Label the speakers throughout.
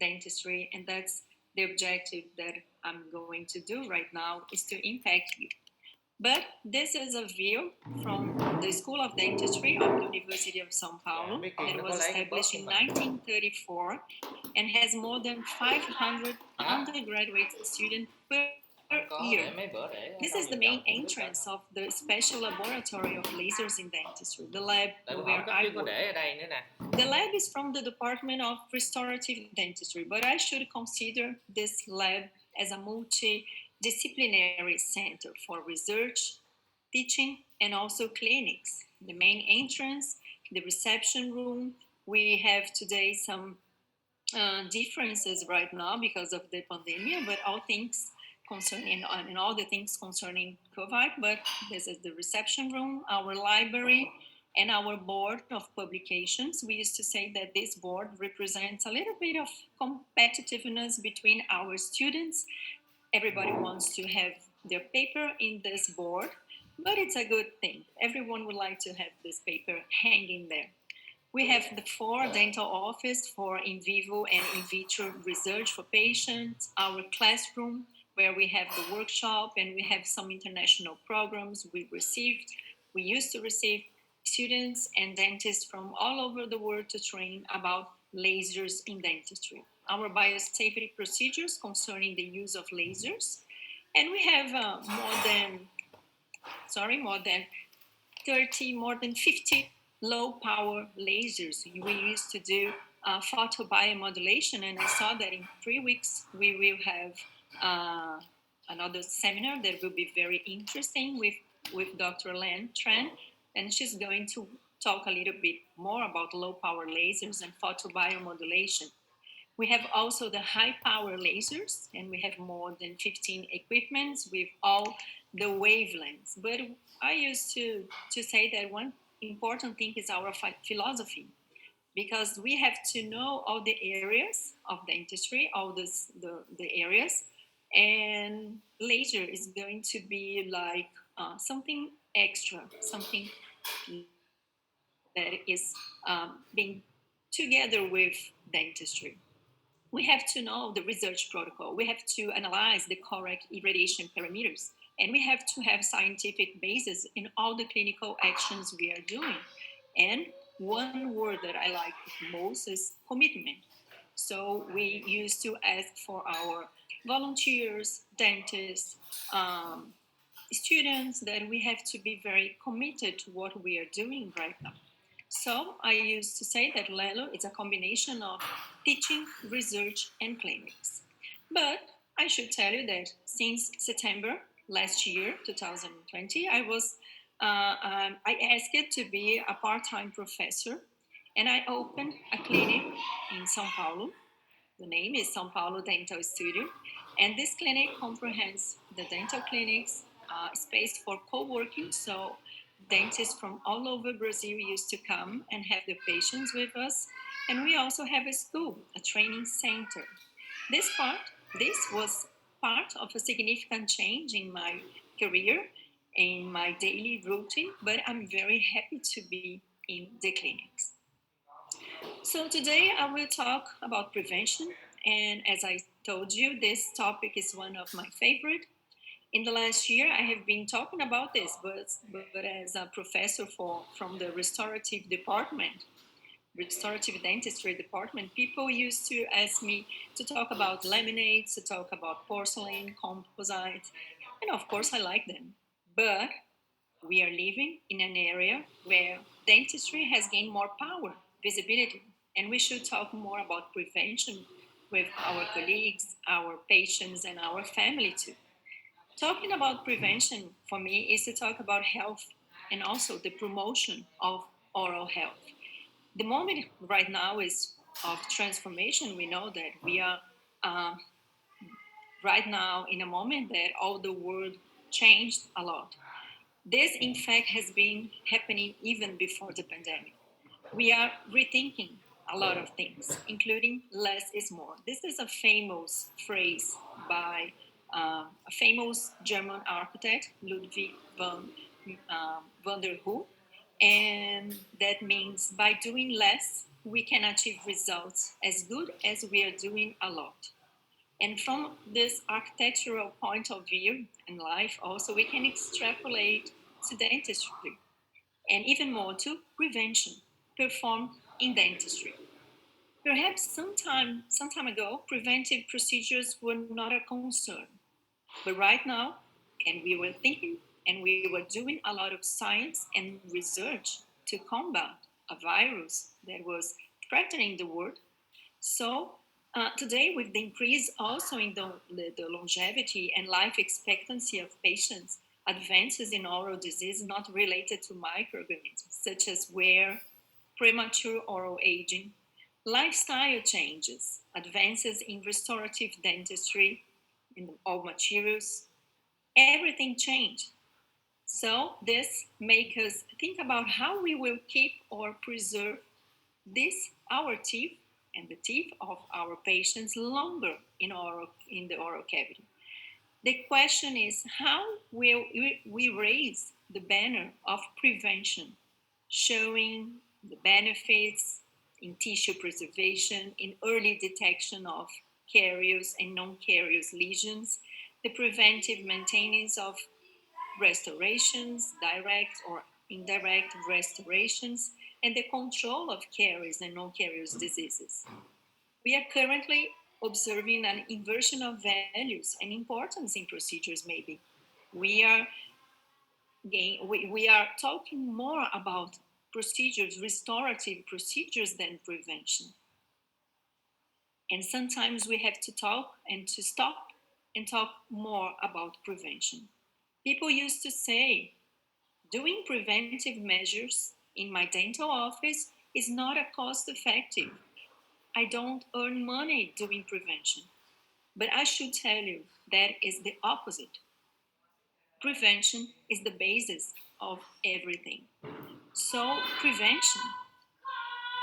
Speaker 1: dentistry, and that's the objective that I'm going to do right now, is to impact you. But this is a view from the School of Dentistry of the University of São Paulo that was established in 1934 and has more than 500 undergraduate students per year. This is the main entrance of the special laboratory of lasers in dentistry, the lab where I work. The lab is from the Department of Restorative Dentistry, but I should consider this lab as a multidisciplinary center for research, teaching, and also clinics. The main entrance, the reception room. We have today some differences right now because of the pandemic, but all things concerning and all the things concerning COVID. But this is the reception room, our library, and our board of publications. We used to say that this board represents a little bit of competitiveness between our students. Everybody wants to have their paper in this board, but it's a good thing. Everyone would like to have this paper hanging there. We have the 4 dental office for in vivo and in vitro research for patients, our classroom where we have the workshop and we have some international programs. We used to receive students and dentists from all over the world to train about lasers in dentistry. Our biosafety procedures concerning the use of lasers. And we have more than 30, more than 50 low power lasers. We used to do photobiomodulation, and I saw that in 3 weeks we will have another seminar that will be very interesting with Dr. Lan Tran, and she's going to talk a little bit more about low power lasers and photobiomodulation. We have also the high power lasers, and we have more than 15 equipments with all the wavelengths. But I used to say that one important thing is our philosophy, because we have to know all the areas of dentistry, all the areas, and laser is going to be like something extra, something that is being together with dentistry. We have to know the research protocol. We have to analyze the correct irradiation parameters. And we have to have scientific basis in all the clinical actions we are doing. And one word that I like most is commitment. So we used to ask for our volunteers, dentists, students, that we have to be very committed to what we are doing right now. So I used to say that Lelo is a combination of teaching, research, and clinics. But I should tell you that since September last year, 2020, I asked it to be a part-time professor, and I opened a clinic in São Paulo. The name is São Paulo Dental Studio, and this clinic comprehends the dental clinics, space for co-working. So dentists from all over Brazil used to come and have their patients with us. And we also have a school, a training center. This was part of a significant change in my career, in my daily routine, but I'm very happy to be in the clinics. So today I will talk about prevention. And as I told you, this topic is one of my favorite. In the last year, I have been talking about this, but as a professor from the restorative dentistry department, people used to ask me to talk about laminates, to talk about porcelain, composites, and of course I like them. But we are living in an area where dentistry has gained more power, visibility, and we should talk more about prevention with our colleagues, our patients, and our family too. Talking about prevention for me is to talk about health and also the promotion of oral health. The moment right now is of transformation. We know that we are uh, right now in a moment that all the world changed a lot. This, in fact, has been happening even before the pandemic. We are rethinking a lot of things, including less is more. This is a famous phrase by a famous German architect, Ludwig van der Hu, and that means by doing less, we can achieve results as good as we are doing a lot. And from this architectural point of view in life, also, we can extrapolate to dentistry and even more to prevention performed in dentistry. Perhaps some time ago, preventive procedures were not a concern. But right now, and we were thinking and we were doing a lot of science and research to combat a virus that was threatening the world. So today, with the increase also in the longevity and life expectancy of patients, advances in oral disease not related to microorganisms, such as wear, premature oral aging, lifestyle changes, advances in restorative dentistry, in all materials, everything changed. So this makes us think about how we will keep or preserve this our teeth and the teeth of our patients longer in the oral cavity. The question is how will we raise the banner of prevention, showing the benefits in tissue preservation, in early detection of carious and non-carious lesions, the preventive maintenance of restorations, direct or indirect restorations, and the control of caries and non-carious diseases. We are currently observing an inversion of values and importance in procedures, maybe. We are, we are talking more about procedures, restorative procedures, than prevention. And sometimes we have to talk and to stop and talk more about prevention. People used to say, doing preventive measures in my dental office is not a cost effective. I don't earn money doing prevention. But I should tell you that is the opposite. Prevention is the basis of everything. So, prevention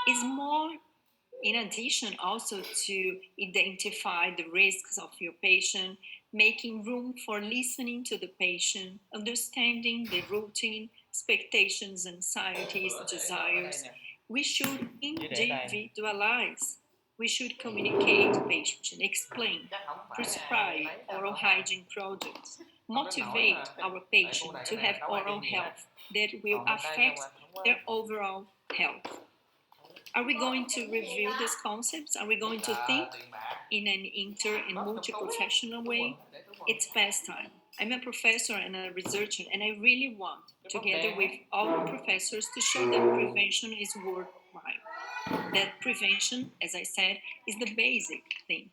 Speaker 1: is more, in addition, also to identify the risks of your patient, making room for listening to the patient, understanding the routine, expectations, anxieties, desires. We should individualize. We should communicate to patient, explain, prescribe oral hygiene products, motivate our patient to have oral health that will affect their overall health. Are we going to review these concepts? Are we going to think in an inter and multi-professional way? It's past time. I'm a professor and a researcher, and I really want, together with all professors, to show that prevention is worthwhile. That prevention, as I said, is the basic thing.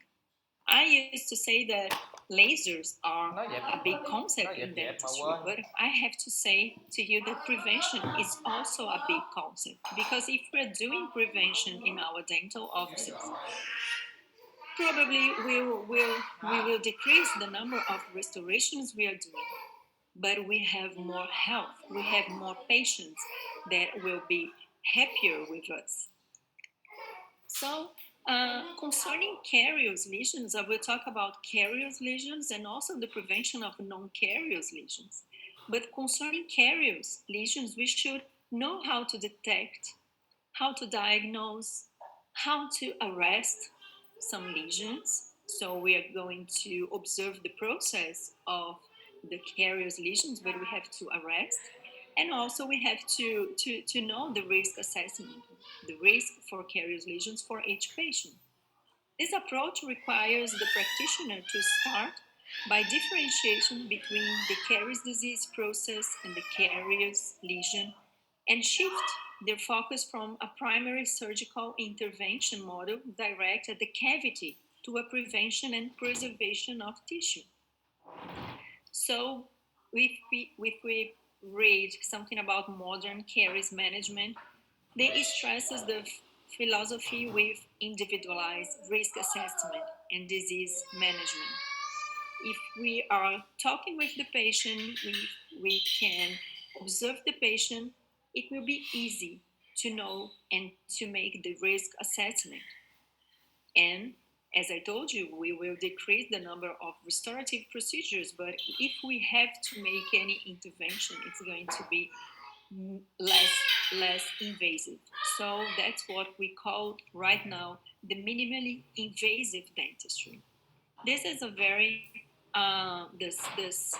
Speaker 1: I used to say that lasers are a big concept in dentistry, but I have to say to you that prevention is also a big concept, because if we're doing prevention in our dental offices, probably we will decrease the number of restorations we are doing, but we have more health, we have more patients that will be happier with us. So, concerning carious lesions, I will talk about carious lesions and also the prevention of non-carious lesions. But concerning carious lesions, we should know how to detect, how to diagnose, how to arrest some lesions. So we are going to observe the process of the carious lesions, but we have to arrest. And also we have to know the risk assessment, the risk for carious lesions for each patient. This approach requires the practitioner to start by differentiation between the carious disease process and the carious lesion, and shift their focus from a primary surgical intervention model directed at the cavity to a prevention and preservation of tissue. So, if we read something about modern caries management, they stresses the philosophy with individualized risk assessment and disease management. If we are talking with the patient, we can observe the patient, it will be easy to know and to make the risk assessment. And as I told you, we will decrease the number of restorative procedures, but if we have to make any intervention, it's going to be less invasive. So that's what we call right now the minimally invasive dentistry. This is a very this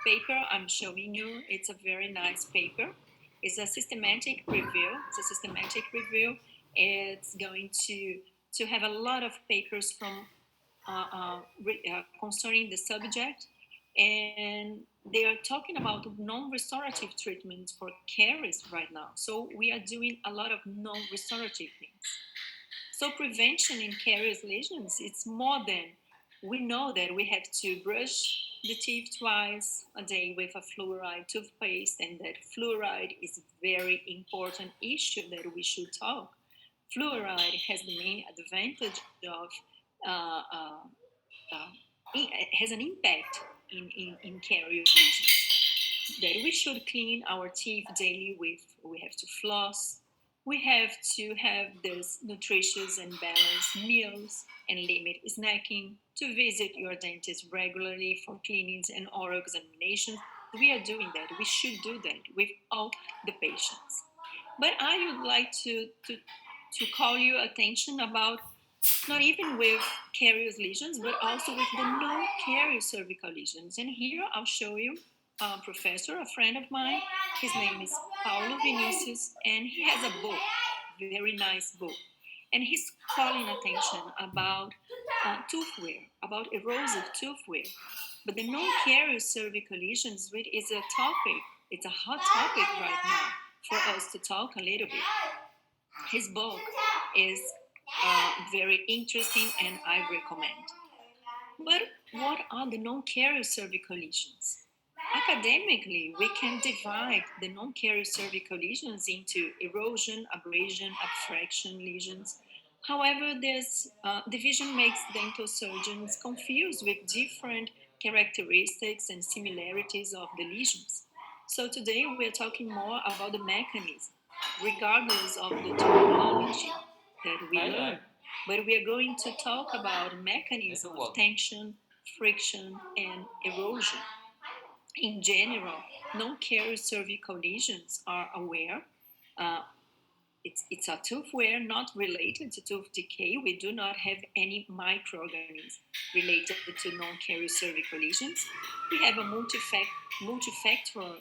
Speaker 1: paper I'm showing you. It's a very nice paper. It's a systematic review. It's a systematic review. It's going to have a lot of papers from concerning the subject, and they are talking about non-restorative treatments for caries right now. So we are doing a lot of non-restorative things. So prevention in caries lesions, it's more than we know that we have to brush the teeth twice a day with a fluoride toothpaste, and that fluoride is a very important issue that we should talk. Fluoride has the main advantage of uh, uh, uh, has an impact in caries lesions. That we should clean our teeth daily with, we have to floss, we have to have this nutritious and balanced meals and limit snacking, to visit your dentist regularly for cleanings and oral examinations. We are doing that. We should do that with all the patients. But I would like to call your attention about not even with carious lesions, but also with the non-carious cervical lesions. And here I'll show you a professor, a friend of mine. His name is Paulo Vinicius, and he has a book, very nice book. And he's calling attention about tooth wear, about erosive tooth wear. But the non-carious cervical lesions is a topic, it's a hot topic right now for us to talk a little bit. His book is very interesting and I recommend. But what are the non-carrier cervical lesions? Academically, we can divide the non-carrier cervical lesions into erosion, abrasion, abstraction lesions. However, this division makes dental surgeons confused with different characteristics and similarities of the lesions. So today we're talking more about the mechanism, regardless of the terminology that we learn. But we are going to talk about mechanism of tension, friction, and erosion. In general, non-carrier cervical lesions are aware. Uh, it's a tooth wear not related to tooth decay. We do not have any microorganisms related to non-carrier cervical lesions. We have a multifactorial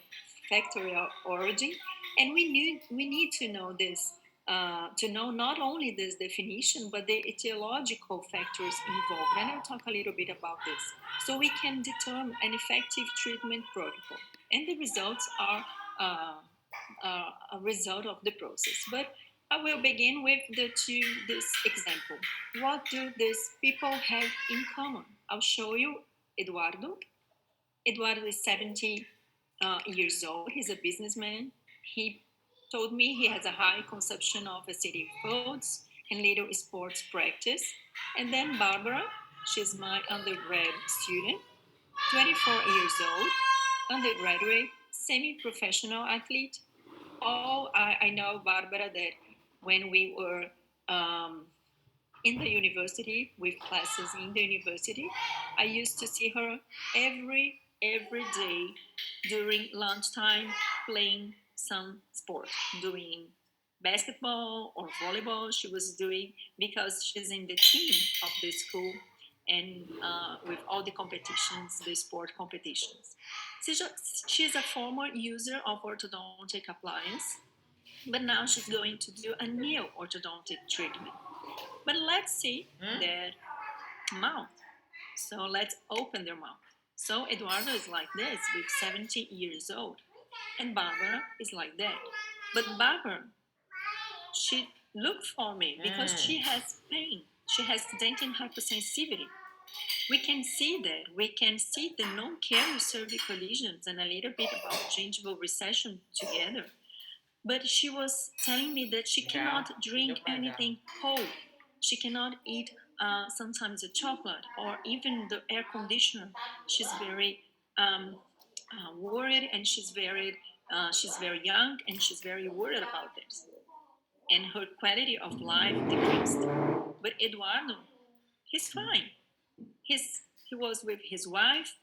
Speaker 1: factorial origin, and we need to know this to know not only this definition but the etiological factors involved. And I'll talk a little bit about this, so we can determine an effective treatment protocol. And the results are a result of the process. But I will begin with this example. What do these people have in common? I'll show you Eduardo. Eduardo is 70 years old. He's a businessman. He told me he has a high consumption of acidic foods and little sports practice. And then Barbara, she's my undergrad student, 24 years old, undergraduate, semi professional athlete. Oh, I know, Barbara, that when we were in the university with classes in the university, I used to see her every day during lunchtime playing some sport, doing basketball or volleyball. She was doing because she's in the team of the school and with all the competitions, the sport competitions. She's a former user of orthodontic appliance, but now she's going to do a new orthodontic treatment. But let's see their mouth. So let's open their mouth. So Eduardo is like this with 70 years old, and Barbara is like that. But Barbara, she looked for me because she has pain. She has dentin hypersensitivity. We can see that. We can see the non-carrier cervical lesions and a little bit about gingival recession together. But she was telling me that she cannot drink anything cold. She cannot eat sometimes a chocolate or even the air conditioner. She's very worried, and she's very young, and she's very worried about this. And her quality of life decreased. But Eduardo, he's fine. He was with his wife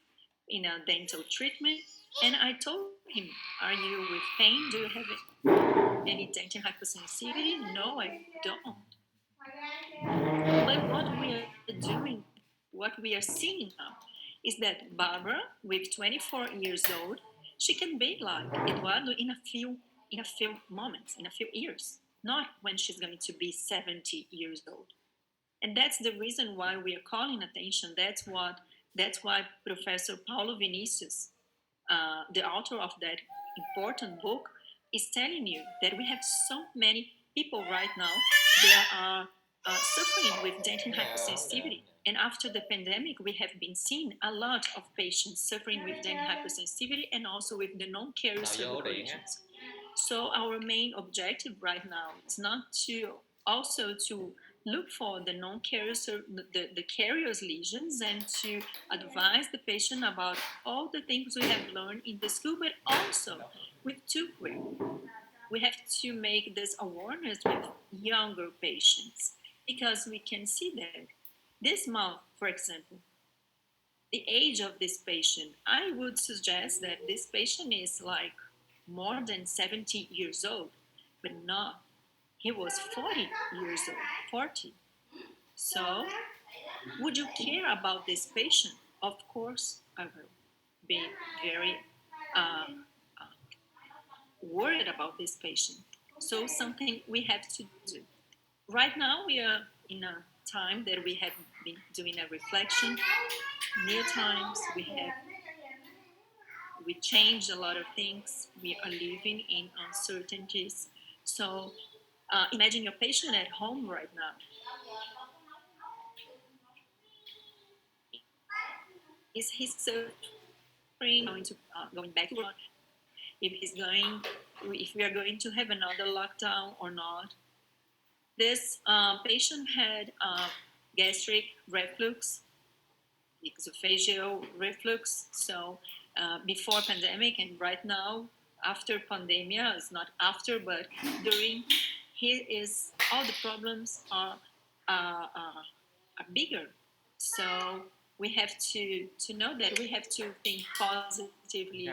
Speaker 1: in a dental treatment. And I told him, "Are you with pain? Do you have any dental hypersensitivity?" "No, I don't." But what we are doing, what we are seeing now, is that Barbara, with 24 years old, she can be like Eduardo in a few moments, in a few years, not when she's going to be 70 years old. And that's the reason why we are calling attention. That's why Professor Paulo Vinicius, the author of that important book, is telling you that we have so many people right now that are suffering with dental hypersensitivity. And after the pandemic, we have been seeing a lot of patients suffering with dental hypersensitivity and also with the non-carrier cervical lesions. So our main objective right now is not to also to look for the non-carriers, the carriers lesions, and to advise the patient about all the things we have learned in the school, but also with toothwear. We have to make this awareness with younger patients because we can see that this mouth, for example, the age of this patient, I would suggest that this patient is like more than 70 years old, but not. He was 40 years old, 40. So, would you care about this patient? Of course, I will be very uh, worried about this patient. So, something we have to do. Right now, we are in a time that we have been doing a reflection. New times, we changed a lot of things. We are living in uncertainties. So, imagine your patient at home right now. Is he suffering, going back to work? If we are going to have another lockdown or not? This patient had gastric reflux, esophageal reflux. So before pandemic and right now, after pandemia, it's not after, but during, all the problems are bigger. So we have to know that we have to think positively.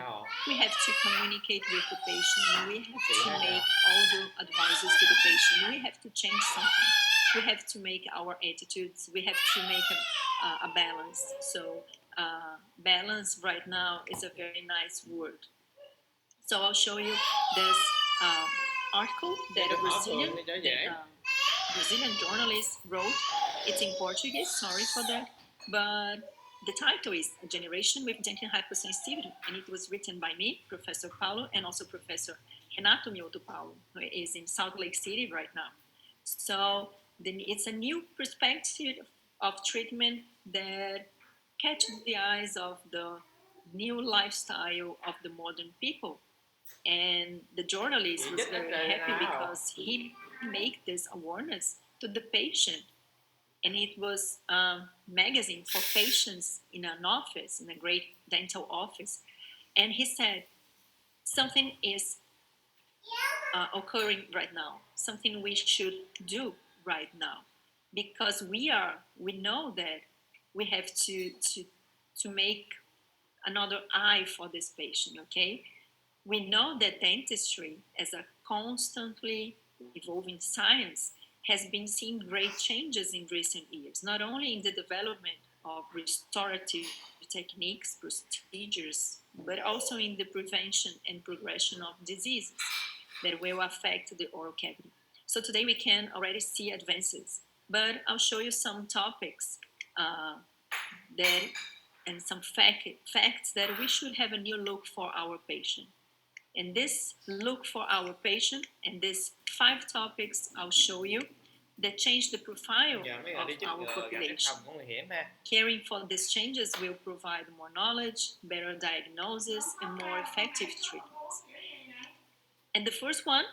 Speaker 1: We have to communicate with the patient. We have to make all the advices to the patient. We have to change something. We have to make our attitudes. We have to make a balance. So balance right now is a very nice word. So I'll show you this article that Brazilian journalist wrote. It's in Portuguese, sorry for that. But the title is A Generation with Dental Hypersensitivity, and it was written by me, Professor Paulo, and also Professor Renato Mioto Paulo, who is in Salt Lake City right now. So it's a new perspective of treatment that catches the eyes of the new lifestyle of the modern people. And the journalist was very happy because he made this awareness to the patient. And it was a magazine for patients in an office, in a great dental office. And he said, something is occurring right now, something we should do right now, because we know that we have to make another eye for this patient. Okay, we know that dentistry, as a constantly evolving science, has been seeing great changes in recent years, not only in the development of restorative techniques, procedures, but also in the prevention and progression of diseases that will affect the oral cavity. So today we can already see advances, but I'll show you some topics that and some facts that we should have a new look for our patient. And this look for our patient and these 5 topics I'll show you that change the profile of our population. Caring for these changes will provide more knowledge, better diagnosis, and more effective treatments. And the first one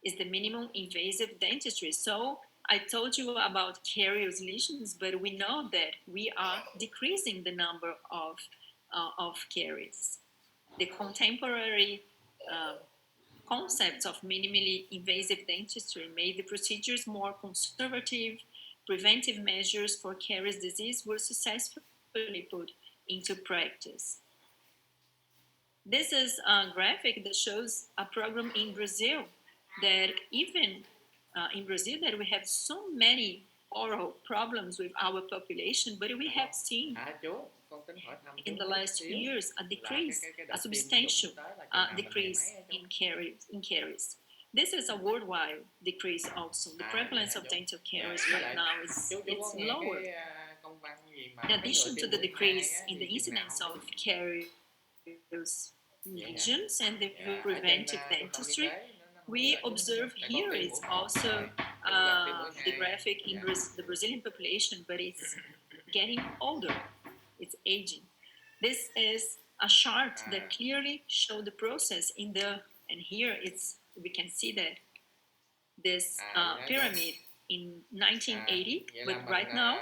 Speaker 1: is the minimum invasive dentistry. So I told you about caries lesions, but we know that we are decreasing the number of caries. The contemporary concepts of minimally invasive dentistry made the procedures more conservative. Preventive measures for caries disease were successfully put into practice. This is a graphic that shows a program in Brazil that even in Brazil that we have so many oral problems with our population, but we have seen in the last years a decrease, a substantial decrease in caries. This is a worldwide decrease also. The prevalence of dental caries right now is it's lower. In addition to the decrease in the incidence of caries lesions and the preventive dentistry, we observe here is also the graphic in the Brazilian population, but it's getting older, it's aging. This is a chart that clearly shows the process in the, and here it's we can see that this pyramid in 1980, but right now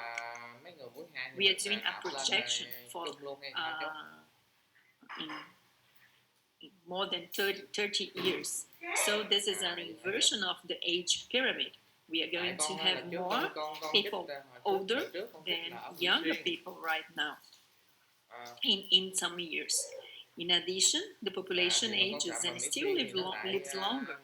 Speaker 1: we are doing a projection for in more than 30 years. So this is an inversion of the age pyramid. We are going to have more people older than younger people right now in some years. In addition, the population ages and still lives longer.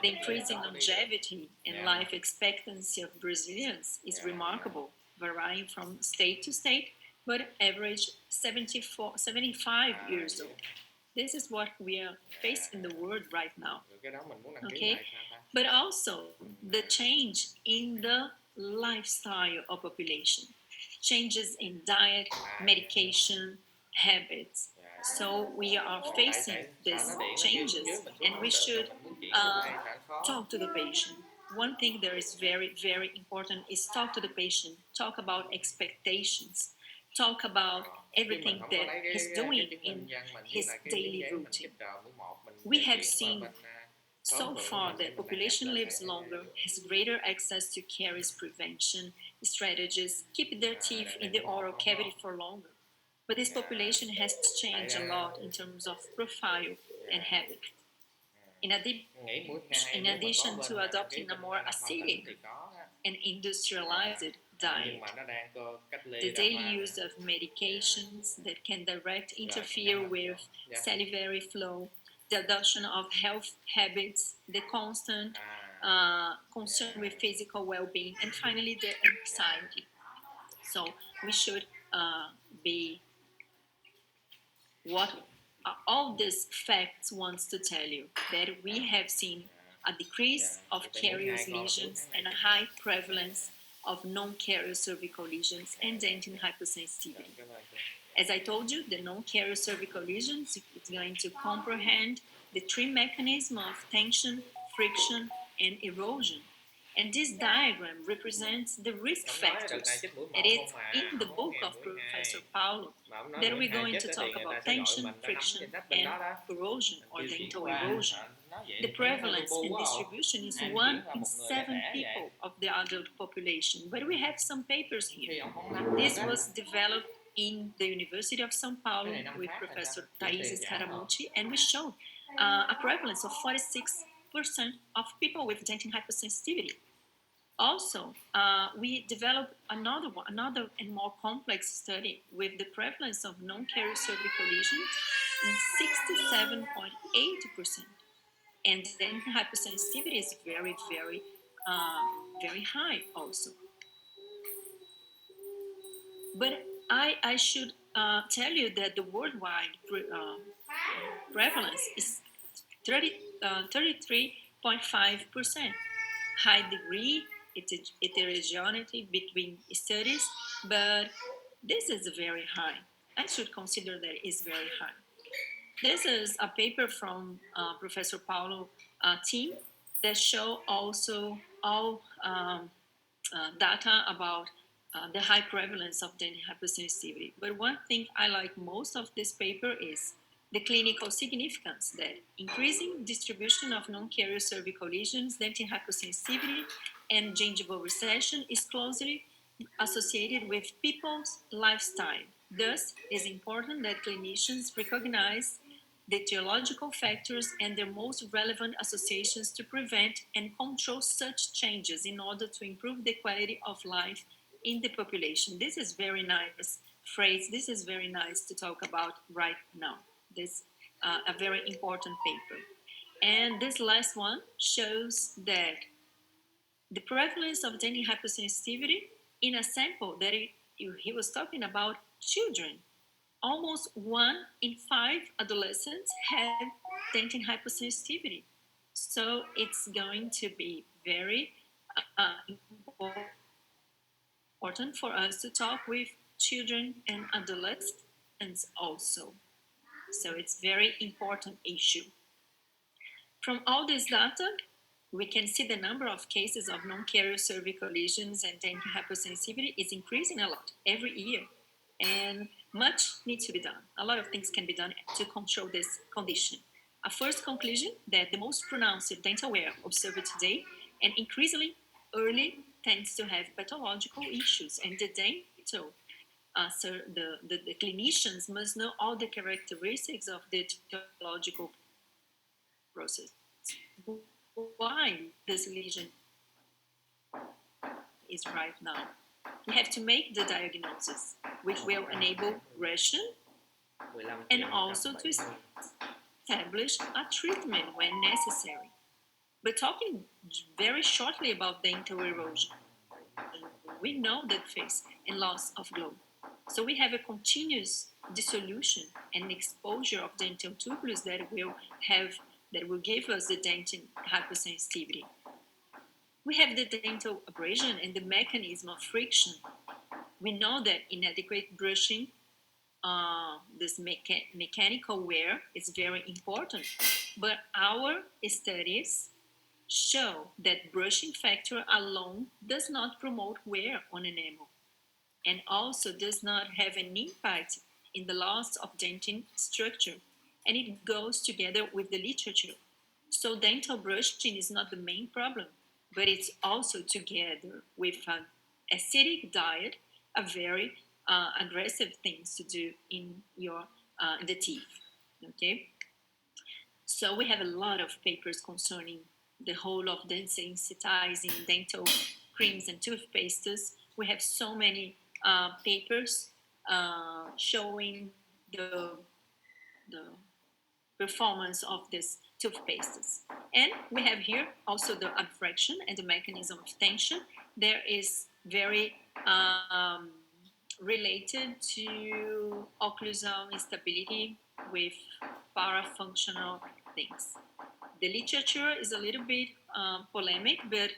Speaker 1: The increasing longevity and life expectancy of Brazilians is remarkable, varying from state to state, but average 75 years old. This is what we are facing in the world right now. Okay, but also the change in the lifestyle of population, changes in diet, medication, habits. So we are facing these changes, and we should uh, talk to the patient. One thing that is very, very important is talk to the patient, talk about expectations, talk about everything that he's doing in his daily routine. We have seen so far that population lives longer, has greater access to caries prevention strategies, keep their teeth in the oral cavity for longer. But this population has changed a lot in terms of profile and habit. In, in addition to adopting a more acidic and industrialized diet, the daily use of medications that can directly interfere with salivary flow, the adoption of health habits, the constant concern with physical well-being, and finally the anxiety. So we should be what all these facts wants to tell you that we have seen a decrease of carious lesions and a high prevalence of non-carious cervical lesions and dentin hypersensitivity. As I told you, the non-carious cervical lesions is going to comprehend the three mechanisms of tension, friction, and erosion. And this diagram represents the risk factors. It is in the book of Professor Paulo that we're going to talk about tension, friction, and corrosion or dental erosion. The prevalence and distribution is 1 in 7 people of the adult population, but we have some papers here. This was developed in the University of São Paulo with Professor Thais Scaramucci, and we showed a prevalence of 46% of people with dentin hypersensitivity. Also, we developed another and more complex study with the prevalence of non-carious cervical lesions in 67.8%. And then hypersensitivity is very, very high also. But I should tell you that the worldwide prevalence is 33.5%. High degree heterogeneity between studies, but this is very high. I should consider that it's very high. This is a paper from Professor Paulo team that show also all data about the high prevalence of dental hypersensitivity. But one thing I like most of this paper is the clinical significance that increasing distribution of non-carious cervical lesions, dental hypersensitivity, and gingival recession is closely associated with people's lifestyle. Thus, it is important that clinicians recognize the etiological factors and their most relevant associations to prevent and control such changes in order to improve the quality of life in the population. This is very nice phrase. This is very nice to talk about right now. This a very important paper. And this last one shows that the prevalence of dental hypersensitivity in a sample that he was talking about children. Almost 1 in 5 adolescents have dental hypersensitivity. So it's going to be very important for us to talk with children and adolescents also. So it's very important issue. From all this data, we can see the number of cases of non-carrier cervical lesions and dental hypersensitivity is increasing a lot every year. And much needs to be done. A lot of things can be done to control this condition. A first conclusion that the most pronounced dental wear observed today and increasingly early tends to have pathological issues, and the dental so the clinicians must know all the characteristics of the pathological process. Why this lesion is right now. We have to make the diagnosis, which will enable Russian and also to establish a treatment when necessary. But talking very shortly about dental erosion, we know that phase and loss of glow. So we have a continuous dissolution and exposure of dental tubules that will give us the dental hypersensitivity. We have the dental abrasion and the mechanism of friction. We know that inadequate brushing, this mechanical wear is very important, but our studies show that brushing factor alone does not promote wear on enamel and also does not have an impact in the loss of dentin structure, and it goes together with the literature. So dental brushing is not the main problem, but it's also together with an acidic diet, a very aggressive things to do in your the teeth. Okay, so we have a lot of papers concerning the whole of desensitizing dental creams and toothpastes. We have so many papers showing the performance of these toothpastes. And we have here also the abfraction and the mechanism of tension. There is very related to occlusal instability with parafunctional things. The literature is a little bit polemic, but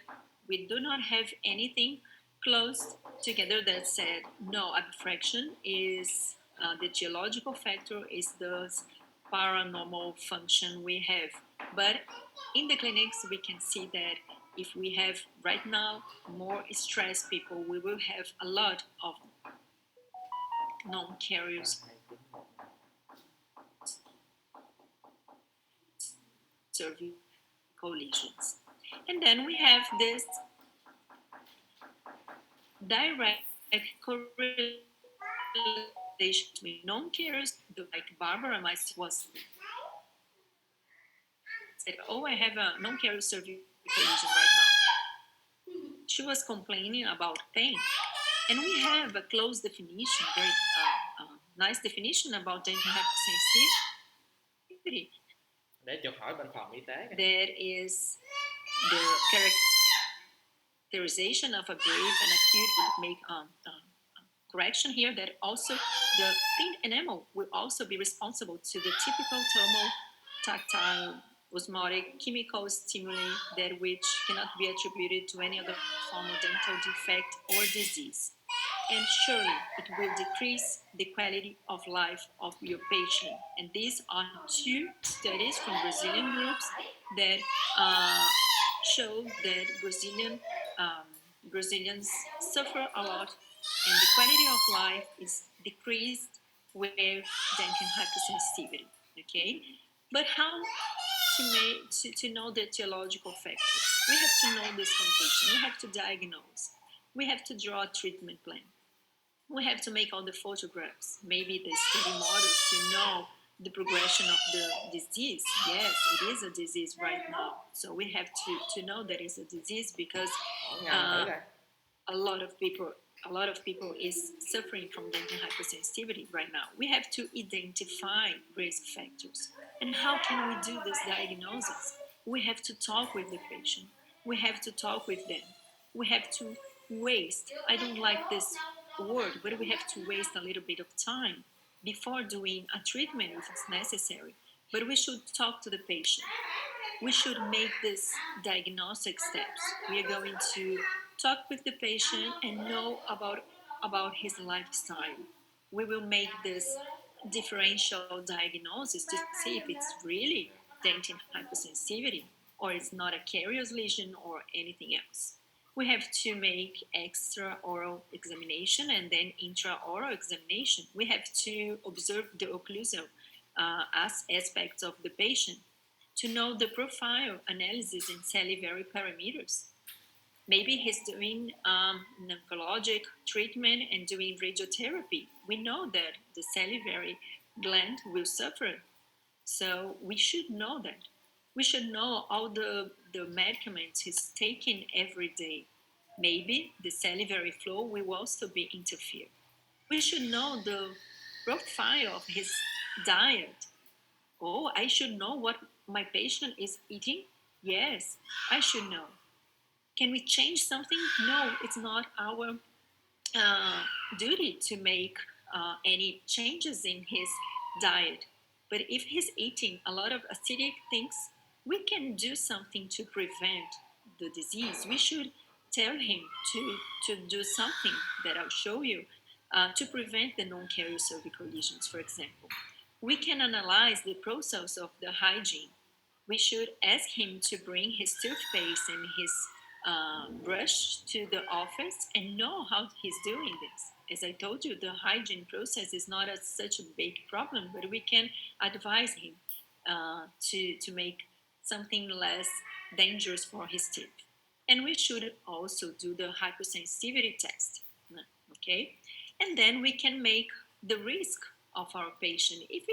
Speaker 1: we do not have anything close together that said no, abfraction is the geological factor is the paranormal function we have. But in the clinics, we can see that if we have right now more stressed people, we will have a lot of non-carriers cervical lesions. And then we have this direct correlation between non-carriers, like Barbara was said, oh, I have a non-carrier cervical lesion right now. She was complaining about pain. And we have a close definition, very nice definition about dental hypersensitivity.
Speaker 2: Để chuột hỏi bên phòng y tế.
Speaker 1: That is the characterization of a brief and acute would make correction here that also the thin enamel will also be responsible to the typical thermal, tactile, osmotic, chemical stimuli that which cannot be attributed to any other form of dental defect or disease. And surely it will decrease the quality of life of your patient. And these are 2 studies from Brazilian groups that show that Brazilians suffer a lot and the quality of life is decreased with dental hypersensitivity. Okay, but how to know the etiological factors? We have to know this condition. We have to diagnose. We have to draw a treatment plan. We have to make all the photographs, maybe the study models to know the progression of the disease. Yes, it is a disease right now. So we have to know that it's a disease because a lot of people a lot of people is suffering from dental hypersensitivity right now. We have to identify risk factors. And how can we do this diagnosis? We have to talk with the patient. We have to talk with them. We have to waste, I don't like this word, but we have to waste a little bit of time before doing a treatment if it's necessary. But we should talk to the patient. We should make this diagnostic steps. We are going to talk with the patient and know about his lifestyle. We will make this differential diagnosis to see if it's really dentin hypersensitivity or it's not a carious lesion or anything else. We have to make extra oral examination and then intraoral examination. We have to observe the occlusal aspects of the patient to know the profile analysis and salivary parameters. Maybe he's doing an oncologic treatment and doing radiotherapy. We know that the salivary gland will suffer. So we should know that. We should know all the medicaments he's taking every day. Maybe the salivary flow will also be interfered. We should know the profile of his diet. Oh, I should know what my patient is eating? Yes, I should know. Can we change something? No, it's not our uh, duty to make any changes in his diet. But if he's eating a lot of acidic things, we can do something to prevent the disease. We should tell him to do something that I'll show you to prevent the non-carrier cervical lesions, for example. We can analyze the process of the hygiene. We should ask him to bring his toothpaste and his brush to the office and know how he's doing this. As I told you, the hygiene process is not such a big problem, but we can advise him to make something less dangerous for his teeth. And we should also do the hypersensitivity test. Okay? And then we can make the risk of our patient. If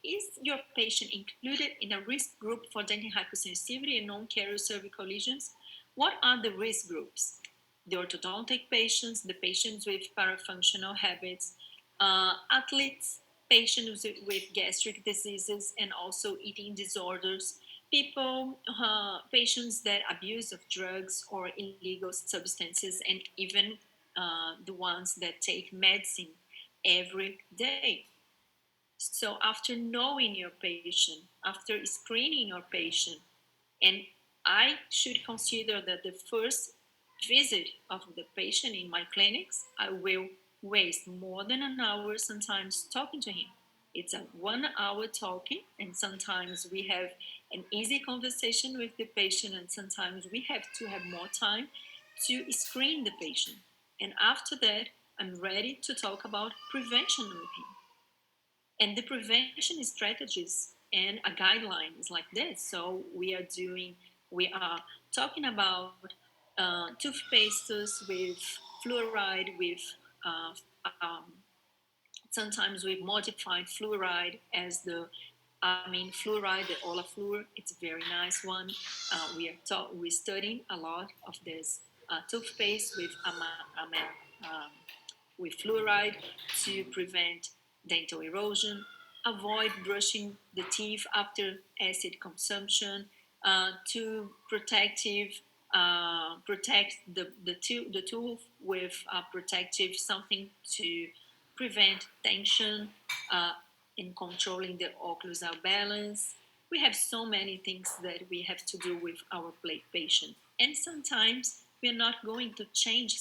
Speaker 1: is your patient included in a risk group for dental hypersensitivity and non-carrier cervical lesions? What are the risk groups? The orthodontic patients, the patients with parafunctional habits, athletes, patients with gastric diseases and also eating disorders, people, patients that abuse of drugs or illegal substances, and even the ones that take medicine every day. So, after knowing your patient, after screening your patient, and I should consider that the first visit of the patient in my clinics, I will waste more than an hour sometimes talking to him. It's a 1 hour talking, and sometimes we have an easy conversation with the patient, and sometimes we have to have more time to screen the patient. And after that, I'm ready to talk about prevention with him. And the prevention strategies and a guideline is like this. So we are talking about toothpastes with fluoride, with uh, um, sometimes with modified fluoride as the I mean fluoride, the Olafluor. It's a very nice one. We're studying a lot of this toothpaste with with fluoride to prevent dental erosion, avoid brushing the teeth after acid consumption, to protect the tooth with protective something to prevent tension uh, in controlling the occlusal balance. We have so many things that we have to do with our patient, and sometimes we're not going to change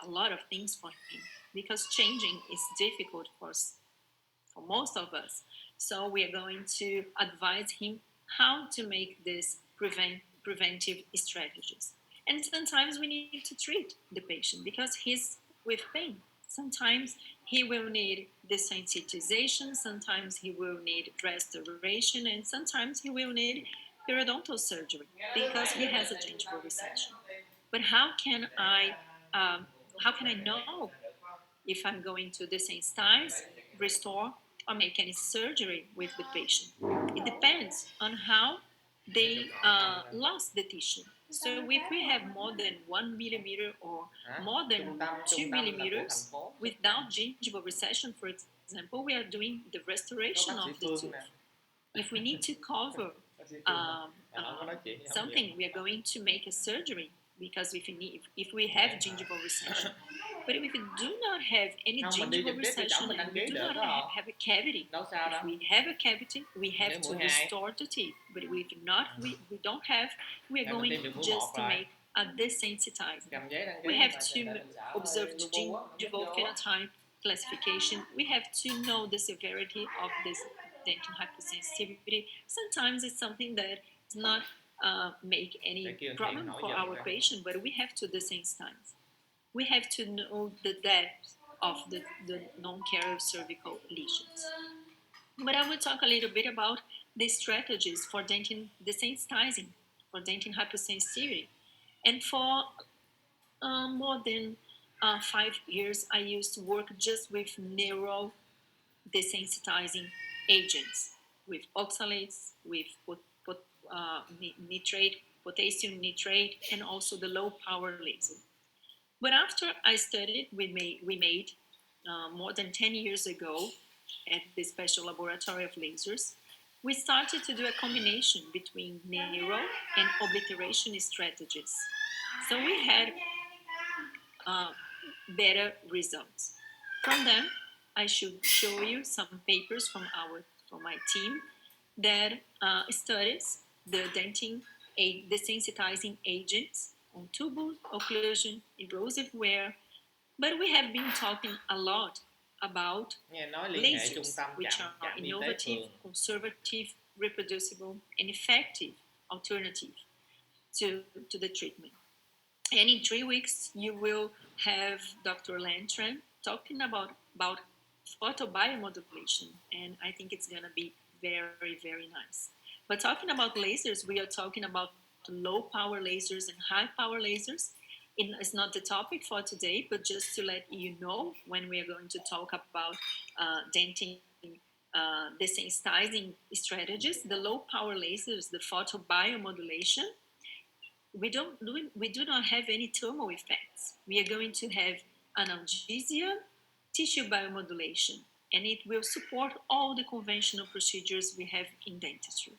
Speaker 1: a lot of things for him because changing is difficult for most of us. So we are going to advise him how to make this preventive strategies. And sometimes we need to treat the patient because he's with pain. Sometimes he will need desensitization, sometimes he will need restoration, and sometimes he will need periodontal surgery because he has a gingival recession. But um, how can I know if I'm going to desensitize, restore, or make any surgery with the patient? It depends on how they lost the tissue. So if we have more than 1 millimeter or
Speaker 2: Hả?
Speaker 1: more than two
Speaker 2: Trung tâm là của thành
Speaker 1: millimeters
Speaker 2: phố sức
Speaker 1: without gingival recession, for example, we are doing the
Speaker 2: có
Speaker 1: restoration
Speaker 2: bác
Speaker 1: of
Speaker 2: sĩ
Speaker 1: the
Speaker 2: Phương
Speaker 1: tooth.
Speaker 2: nè.
Speaker 1: If we need to cover
Speaker 2: Bác sĩ Phương
Speaker 1: um,
Speaker 2: mà không có nói chuyện gì không vậy.
Speaker 1: something, we are going to make a surgery because if we have
Speaker 2: Vậy hả?
Speaker 1: gingival recession. But if we do not have any
Speaker 2: Không, mình đi
Speaker 1: gingival
Speaker 2: trực tiếp trên cổng
Speaker 1: recession
Speaker 2: mình đăng
Speaker 1: and we
Speaker 2: ký
Speaker 1: do
Speaker 2: được
Speaker 1: not
Speaker 2: đó không?
Speaker 1: have a cavity,
Speaker 2: Đâu sao
Speaker 1: if
Speaker 2: đâu.
Speaker 1: we have a cavity, we have
Speaker 2: Nếu
Speaker 1: to
Speaker 2: mũi 2
Speaker 1: restore the teeth. But if not, we don't have, we are
Speaker 2: Ngày mình
Speaker 1: going
Speaker 2: tiêm được mũi
Speaker 1: just
Speaker 2: 1
Speaker 1: to
Speaker 2: rồi.
Speaker 1: make a desensitizing.
Speaker 2: Cầm giấy đăng ký
Speaker 1: We have
Speaker 2: mà
Speaker 1: to
Speaker 2: tại mình sợ
Speaker 1: observe
Speaker 2: lu
Speaker 1: the
Speaker 2: bu á, không dám
Speaker 1: gingival
Speaker 2: vô á.
Speaker 1: phenotype classification. We have to know the severity of this dentin hypersensitivity. Sometimes it's something that does not make any problem for our patient, but we have to desensitize. We have to know the depth of the non-carrier cervical lesions. But I will talk a little bit about the strategies for dentin desensitizing, for dentin hypersensitivity. And for more than 5 years, I used to work just with neural desensitizing agents, with oxalates, with nitrate, potassium nitrate, and also the low power laser. But after I studied, we made more than 10 years ago at the special laboratory of lasers, we started to do a combination between neuro and obliteration strategies. So we had uh, better results. From them, I should show you some papers from my team that studies the dentin desensitizing agents on tubal occlusion, erosive wear. But we have been talking a lot about
Speaker 2: Nghe nói liên hệ trung
Speaker 1: lasers,
Speaker 2: tâm
Speaker 1: which
Speaker 2: trạm
Speaker 1: are
Speaker 2: y tế
Speaker 1: innovative,
Speaker 2: phường.
Speaker 1: conservative, reproducible, and effective alternative to the treatment. And in 3 weeks, you will have Dr. Lantran talking about photobiomodulation, and I think it's gonna be very, very nice. But talking about lasers, we are talking about low power lasers and high power lasers. It's not the topic for today, but just to let you know when we are going to talk about dentin desensitizing strategies, the low power lasers, the photobiomodulation, we do not have any thermal effects. We are going to have analgesia, tissue biomodulation, and it will support all the conventional procedures we have in dentistry.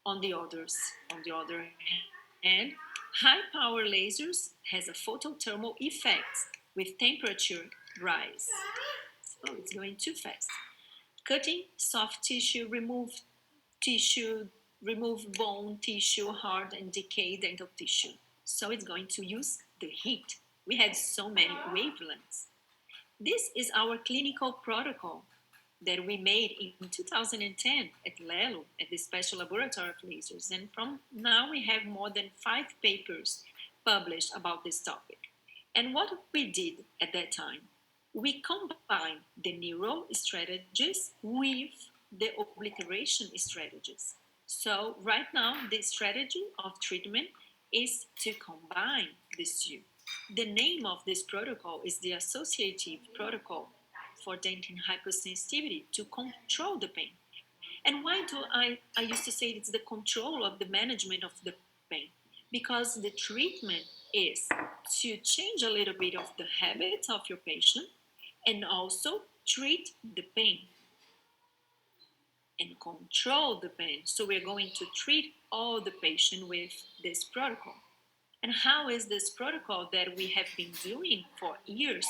Speaker 1: On the other hand, high power lasers has a photothermal effect with temperature rise. So it's going too fast. Cutting soft tissue, remove bone tissue, hard and decayed dental tissue. So it's going to use the heat. We had so many wavelengths. This is our clinical protocol that we made in 2010 at LELO, at the Special Laboratory of Lasers. And from now we have more than 5 papers published about this topic. And what we did at that time, we combined the neural strategies with the obliteration strategies. So right now, the strategy of treatment is to combine these two. The name of this protocol is the associative protocol for dentin hypersensitivity to control the pain. And why do I used to say it's the control of the management of the pain? Because the treatment is to change a little bit of the habits of your patient and also treat the pain and control the pain. So we're going to treat all the patient with this protocol. And how is this protocol that we have been doing for years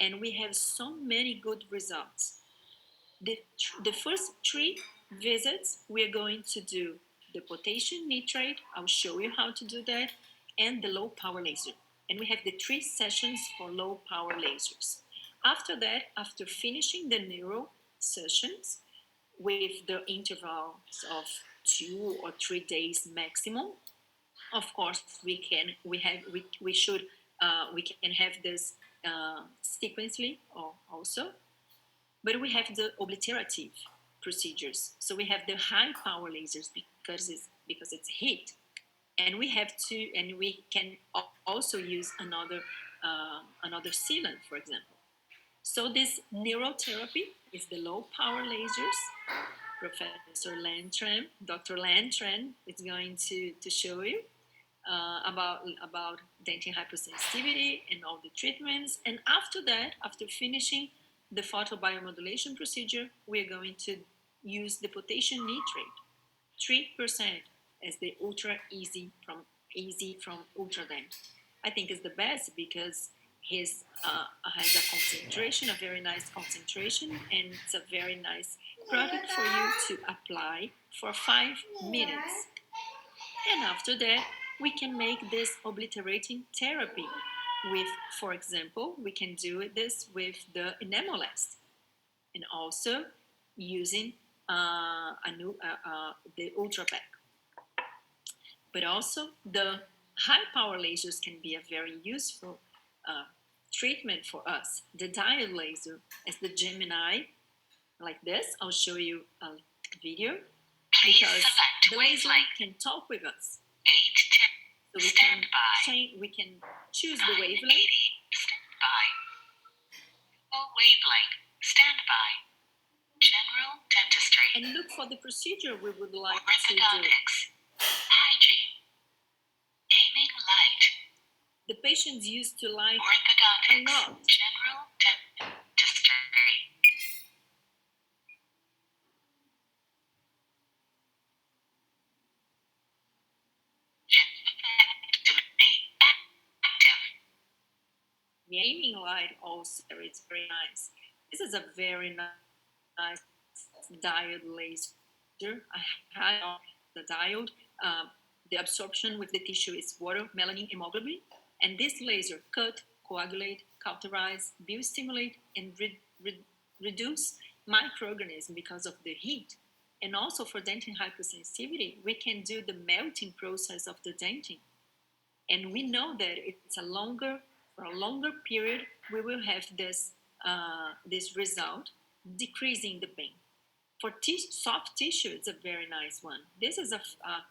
Speaker 1: and we have so many good results? The first 3 visits, we're going to do the potassium nitrate. I'll show you how to do that, and the low power laser. And we have the 3 sessions for low power lasers. After that, after finishing the neuro sessions with the intervals of 2 or 3 days maximum, of course we can have this sequentially also, but we have the obliterative procedures. So we have the high power lasers because it's heat, and we can also use another sealant, for example. So this neurotherapy is the low power lasers. Professor Lantran, Dr. Lantran is going to show you. about dentin hypersensitivity and all the treatments. And after that, after finishing the photobiomodulation procedure, we're going to use the potassium nitrate, 3% as the ultra easy from Ultradent. I think is the best because his has a concentration, a very nice concentration, and it's a very nice product for you to apply for 5 minutes. And after that, we can make this obliterating therapy with, for example, we can do this with the enamelast and also using the ultra pack. But also the high power lasers can be a very useful treatment for us. The diode laser as the Gemini, like this. I'll show you a video because the laser can talk with us. So we can choose the wavelength. Wavelength, standby. General dentistry. And look for the procedure we would like to do. Hygiene. Aiming light. The patients used to like a lot. General dentistry. The aiming light also is very nice. This is a very nice diode laser. I have the diode. The absorption with the tissue is water, melanin, hemoglobin. And this laser cut, coagulate, cauterize, biostimulate, and reduce microorganisms because of the heat. And also for dentin hypersensitivity, we can do the melting process of the dentin. And we know that it's for a longer period, we will have this result, decreasing the pain. For soft tissue, it's a very nice one. This is a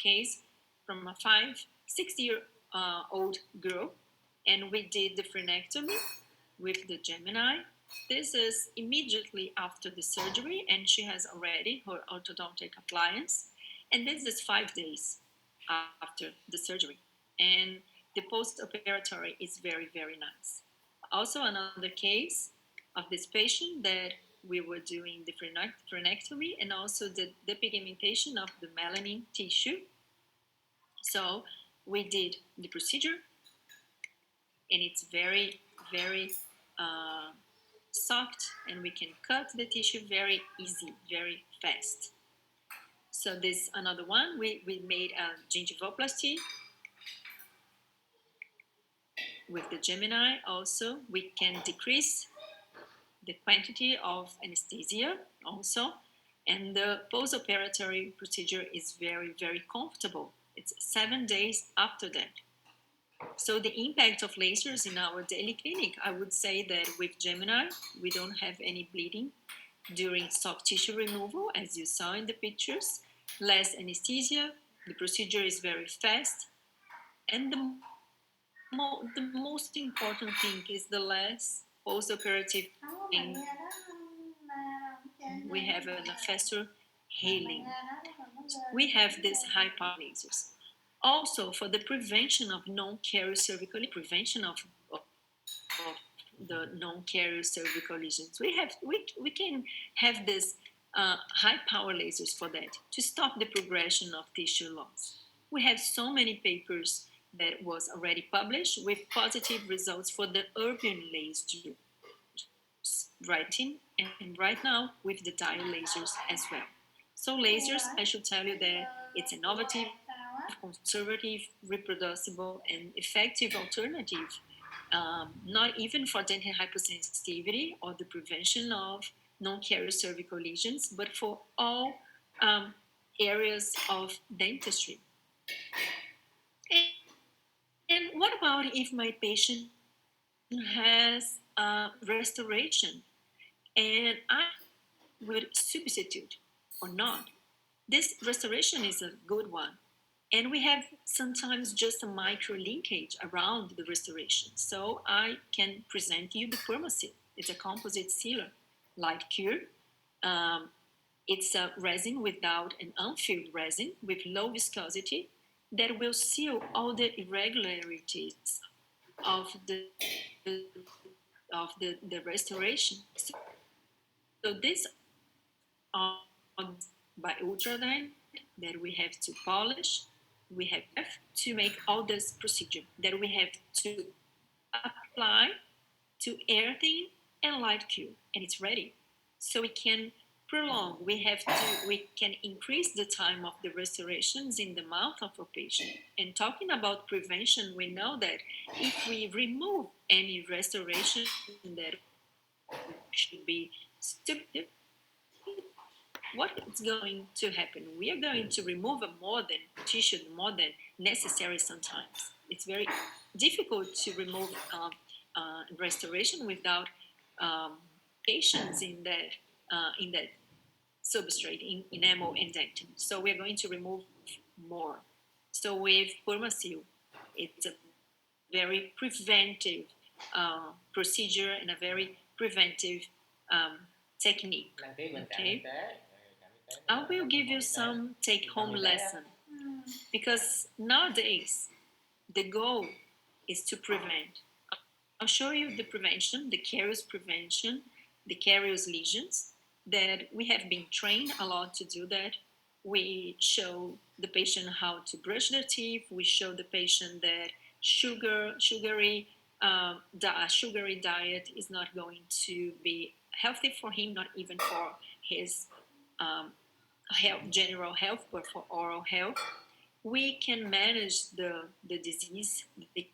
Speaker 1: case from a 6-year-old girl, and we did the frenectomy with the Gemini. This is immediately after the surgery, and she has already her orthodontic appliance. And this is 5 days after the surgery. And the post-operatory is very, very nice. Also, another case of this patient that we were doing the frenectomy and also the depigmentation of the melanin tissue. So we did the procedure, and it's very, very soft, and we can cut the tissue very easy, very fast. So this another one, we made a gingivoplasty with the Gemini. Also, we can decrease the quantity of anesthesia also, and the post-operatory procedure is very, very comfortable. It's 7 days after that. So the impact of lasers in our daily clinic, I would say that with Gemini, we don't have any bleeding during soft tissue removal, as you saw in the pictures, less anesthesia, the procedure is very fast, and the most important thing is the less post-operative pain. We have a faster healing. We have these high power lasers. Also, for the prevention of non-carrier cervical, prevention of the non-carrier cervical lesions, we can have this high power lasers for that to stop the progression of tissue loss. We have so many papers that was already published with positive results for the urban laser writing, and right now with the diode lasers as well. So lasers, I should tell you that it's innovative, conservative, reproducible, and effective alternative, not even for dentin hypersensitivity or the prevention of non-carrier cervical lesions, but for all areas of dentistry. And what about if my patient has restoration and I would substitute or not? This restoration is a good one. And we have sometimes just a micro linkage around the restoration. So I can present you the Permaseal. It's a composite sealer, light cure. It's a resin without an unfilled resin with low viscosity, that will seal all the irregularities of the restoration. So this on by ultrasound that we have to polish, we have to make all this procedure that we have to apply to air thin and light cure, and it's ready. So we can prolong. We can increase the time of the restorations in the mouth of a patient. And talking about prevention, we know that if we remove any restoration that should be stupid, what is going to happen? We are going to remove more than tissue, more than necessary sometimes. It's very difficult to remove restoration without um, patients in that substrate, in enamel and dentin. So we're going to remove more. So with Permasil, it's a very preventive procedure and a very preventive um, technique. Okay, I will give you some take home lesson because nowadays the goal is to prevent. I'll show you the prevention, the caries prevention, the caries lesions that we have been trained a lot to do that. We show the patient how to brush their teeth. We show the patient that sugary diet is not going to be healthy for him, not even for his um, general health, but for oral health. We can manage the disease, the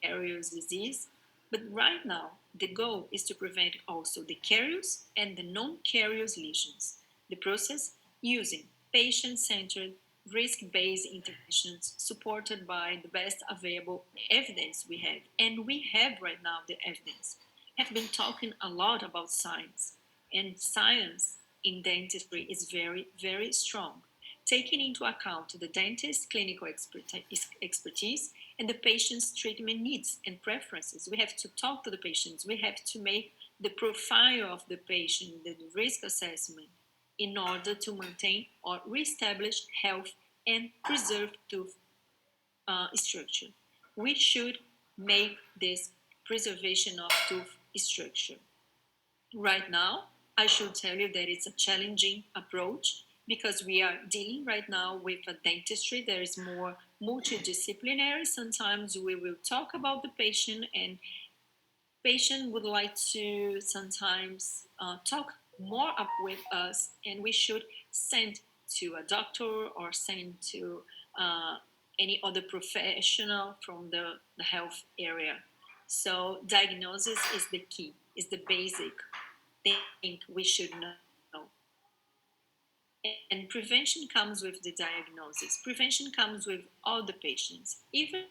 Speaker 1: carriers disease, but right now the goal is to prevent also the carriers and the non-carriers lesions. The process using patient-centered, risk-based interventions supported by the best available evidence we have. And we have right now the evidence. Have been talking a lot about science, and science in dentistry is very, very strong, taking into account the dentist's clinical expertise and the patient's treatment needs and preferences. We have to talk to the patients. We have to make the profile of the patient, the risk assessment, in order to maintain or reestablish health and preserve tooth structure. We should make this preservation of tooth structure. Right now, I should tell you that it's a challenging approach because we are dealing right now with a dentistry that is more multidisciplinary. Sometimes we will talk about the patient, and patient would like to sometimes talk more up with us, and we should send to a doctor or send to uh, any other professional from the health area. So diagnosis is the key, is the basic thing we should know. And prevention comes with the diagnosis. Prevention comes with all the patients, even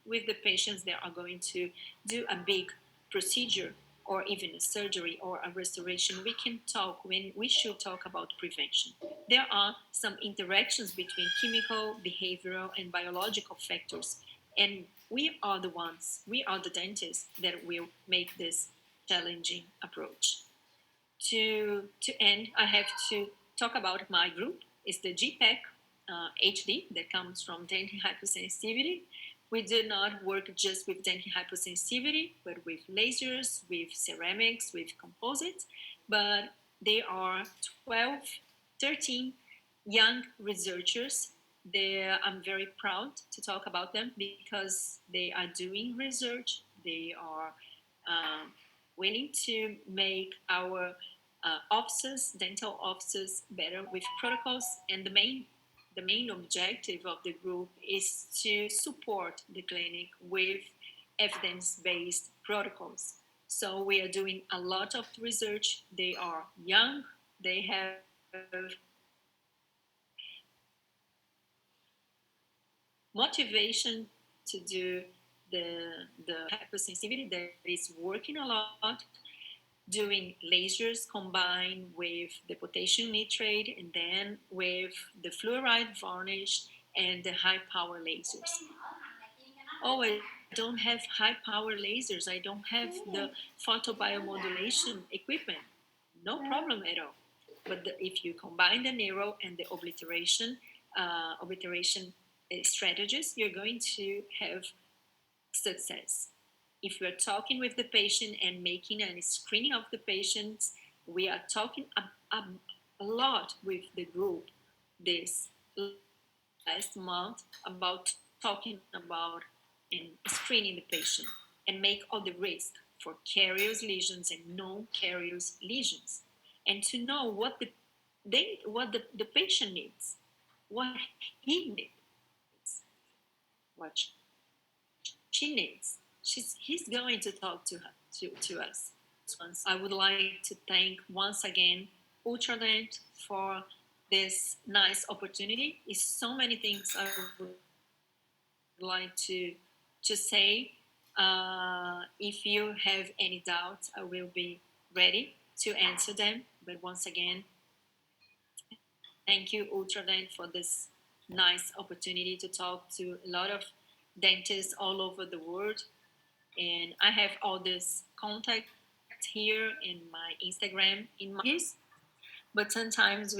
Speaker 1: with the patients that are going to do a big procedure or even a surgery or a restoration. We can talk when we should talk about prevention. There are some interactions between chemical, behavioral, and biological factors, and we are the ones, we are the dentists that will make this challenging approach. To end, I have to talk about my group. It's the GPEC HD that comes from dentin hypersensitivity. We do not work just with dentin hypersensitivity, but with lasers, with ceramics, with composites. But they are 12, 13 young researchers. I'm very proud to talk about them because they are doing research. They are um, willing to make our offices, dental offices, better with protocols. And the main objective of the group is to support the clinic with evidence-based protocols. So we are doing a lot of research. They are young. They have motivation to do the hypersensitivity that is working a lot, doing lasers combined with the potassium nitrate and then with the fluoride varnish and the high power lasers. Oh, I don't have high power lasers. I don't have the photobiomodulation equipment. No problem at all. But if you combine the neuro and the obliteration, obliteration strategies, you're going to have success. If we're talking with the patient and making a screening of the patients, we are talking a lot with the group this last month about talking about and screening the patient and make all the risk for carious lesions and non-carious lesions, and to know what the patient needs, what he needs, what she needs. He's going to talk to us. I would like to thank once again Ultradent for this nice opportunity. It's so many things I would like to say. If you have any doubts, I will be ready to answer them. But once again, thank you, Ultradent, for this nice opportunity to talk to a lot of dentists all over the world. And I have all this contact here in my Instagram in my, but sometimes